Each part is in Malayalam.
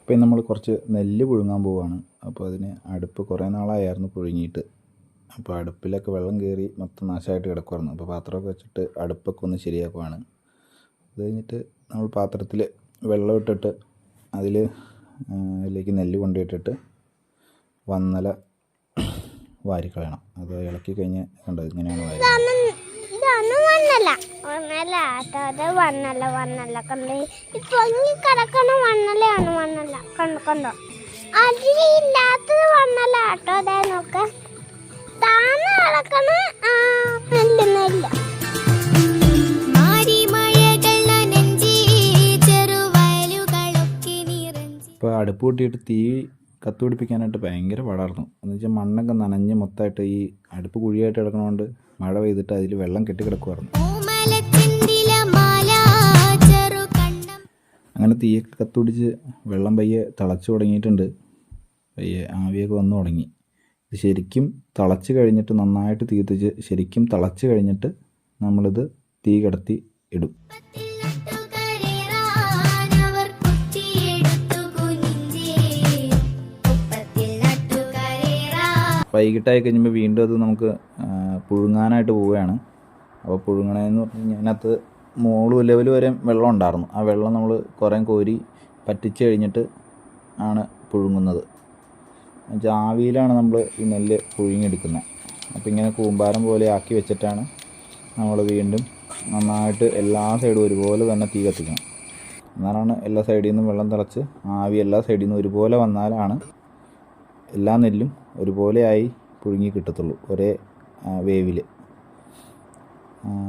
ഇപ്പം നമ്മൾ കുറച്ച് നെല്ല് പുഴുങ്ങാൻ പോവുകയാണ്. അപ്പോൾ അതിന് അടുപ്പ് കുറേ നാളായിരുന്നു പുഴുങ്ങിയിട്ട്. അപ്പോൾ അടുപ്പിലൊക്കെ വെള്ളം കയറി മൊത്തം നാശമായിട്ട് കിടക്കുമായിരുന്നു. അപ്പോൾ പാത്രമൊക്കെ വെച്ചിട്ട് അടുപ്പൊക്കെ ഒന്ന് ശരിയാക്കുവാണ്. അത് കഴിഞ്ഞിട്ട് നമ്മൾ പാത്രത്തിൽ വെള്ളം ഇട്ടിട്ട് അതിലേക്ക് നെല്ല് കൊണ്ടുപോയിട്ടിട്ട് വന്നല വാരിക്കളയണം. അത് ഇളക്കി കഴിഞ്ഞ് കണ്ടത് ഇങ്ങനെയാണ് വാരി. ഇപ്പോൾ അടുപ്പ് കൂട്ടിയിട്ട് തീ കത്തുപിടിപ്പിക്കാനായിട്ട് ഭയങ്കര പാടായിരുന്നു. എന്ന് വെച്ചാൽ മണ്ണൊക്കെ നനഞ്ഞ് മൊത്തമായിട്ട് ഈ അടുപ്പ് കുഴിയായിട്ട് കിടക്കണതുകൊണ്ട് മഴ പെയ്തിട്ട് അതിൽ വെള്ളം കെട്ടി കിടക്കുമായിരുന്നു. അങ്ങനെ തീയൊക്കെ കത്തുപിടിച്ച് വെള്ളം പയ്യെ തിളച്ച് തുടങ്ങിയിട്ടുണ്ട്. പയ്യെ ആവിയൊക്കെ വന്നു തുടങ്ങി. ഇത് ശരിക്കും തിളച്ച് കഴിഞ്ഞിട്ട് നന്നായിട്ട് തീ കത്തിച്ച് ശരിക്കും തിളച്ച് കഴിഞ്ഞിട്ട് നമ്മളിത് തീ കിടത്തി ഇടും. വൈകിട്ടായി കഴിയുമ്പോൾ വീണ്ടും അത് നമുക്ക് പുഴുങ്ങാനായിട്ട് പോവുകയാണ്. അപ്പോൾ പുഴുങ്ങണതെന്ന് പറഞ്ഞു കഴിഞ്ഞാൽ അതിനകത്ത് മുകളിൽ ലെവൽ വരെ വെള്ളം ഉണ്ടായിരുന്നു. ആ വെള്ളം നമ്മൾ കുറേ കോരി പറ്റിച്ച് കഴിഞ്ഞിട്ട് ആണ് പുഴുങ്ങുന്നത്. എന്നുവെച്ചാൽ ആവിയിലാണ് നമ്മൾ ഈ നെല്ല് പുഴുങ്ങിയെടുക്കുന്നത്. അപ്പോൾ ഇങ്ങനെ കൂമ്പാരം പോലെ ആക്കി വെച്ചിട്ടാണ് നമ്മൾ വീണ്ടും നന്നായിട്ട് എല്ലാ സൈഡും ഒരുപോലെ തന്നെ തീ കത്തിക്കണം. എന്നാലാണ് എല്ലാ സൈഡിൽ നിന്നും വെള്ളം തിളച്ച് ആവി എല്ലാ സൈഡിൽ നിന്നും ഒരുപോലെ വന്നാലാണ് എല്ലാ നെല്ലും ഒരുപോലെയായി പുഴുങ്ങി കിട്ടത്തുള്ളൂ, ഒരേ വേവിൽ.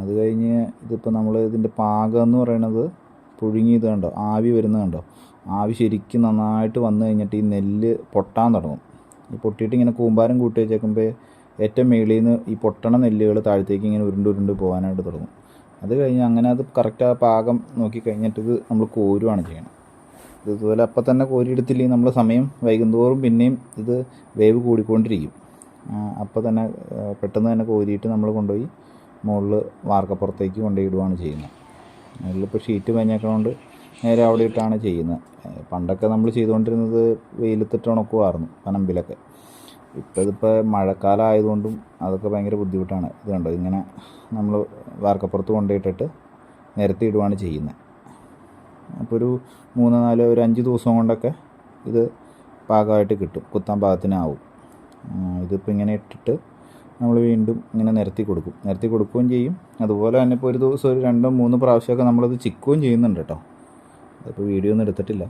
അത് കഴിഞ്ഞ് ഇതിപ്പോൾ നമ്മൾ ഇതിൻ്റെ പാകം എന്ന് പറയുന്നത് പുഴുങ്ങിയത് കണ്ടോ, ആവി വരുന്നത് കണ്ടോ. ആവി ശരിക്കും നന്നായിട്ട് വന്നു കഴിഞ്ഞിട്ട് ഈ നെല്ല് പൊട്ടാൻ തുടങ്ങും. ഈ പൊട്ടിയിട്ട് ഇങ്ങനെ കൂമ്പാരം കൂട്ടി വെച്ചേക്കുമ്പോൾ ഏറ്റവും മേളിൽ നിന്ന് ഈ പൊട്ടണ നെല്ലുകൾ താഴത്തേക്ക് ഇങ്ങനെ ഉരുണ്ട് പോകാനായിട്ട് തുടങ്ങും. അത് കഴിഞ്ഞ് അങ്ങനെ അത് കറക്റ്റ് ആ പാകം നോക്കി കഴിഞ്ഞിട്ട് ഇത് നമ്മൾ കോരുവാണ് ചെയ്യണം. ഇതുപോലെ അപ്പം തന്നെ കോരിയെടുത്തില്ലെങ്കിൽ നമ്മൾ സമയം വൈകുന്തോറും പിന്നെയും ഇത് വേവ് കൂടിക്കൊണ്ടിരിക്കും. അപ്പം തന്നെ പെട്ടെന്ന് തന്നെ കോരിയിട്ട് നമ്മൾ കൊണ്ടുപോയി മുകളിൽ വാർക്കപ്പുറത്തേക്ക് കൊണ്ടുപോയി ഇടുകയാണ് ചെയ്യുന്നത്. അതിലിപ്പോൾ ഷീറ്റ് പഞ്ഞേക്കണോണ്ട് നേരെ അവിടെ ഇട്ടാണ് ചെയ്യുന്നത്. പണ്ടൊക്കെ നമ്മൾ ചെയ്തുകൊണ്ടിരുന്നത് വെയിലത്തിട്ട് ഉണക്കുമായിരുന്നു പനമ്പിലൊക്കെ. ഇതിപ്പോൾ മഴക്കാലം ആയതുകൊണ്ടും അതൊക്കെ ഭയങ്കര ബുദ്ധിമുട്ടാണ്. ഇത് കണ്ടോ, ഇങ്ങനെ നമ്മൾ വാർക്കപ്പുറത്ത് കൊണ്ടുപോയിട്ടിട്ട് നിരത്തി ഇടുകയാണ് ചെയ്യുന്നത്. അപ്പോൾ ഒരു 3-4 ഒരു 5 ദിവസം കൊണ്ടൊക്കെ ഇത് പാകമായിട്ട് കിട്ടും, കുത്താൻ പാകത്തിനാവും. ഇതിപ്പോൾ ഇങ്ങനെ ഇട്ടിട്ട് നമ്മൾ വീണ്ടും ഇങ്ങനെ നിരത്തി കൊടുക്കുകയും ചെയ്യും. അതുപോലെ തന്നെ ഇപ്പോൾ ഒരു ദിവസം ഒരു 2-3 പ്രാവശ്യമൊക്കെ നമ്മളത് ചിക്കുകയും ചെയ്യുന്നുണ്ട് കേട്ടോ. അതിപ്പോൾ വീഡിയോ ഒന്നും എടുത്തിട്ടില്ല.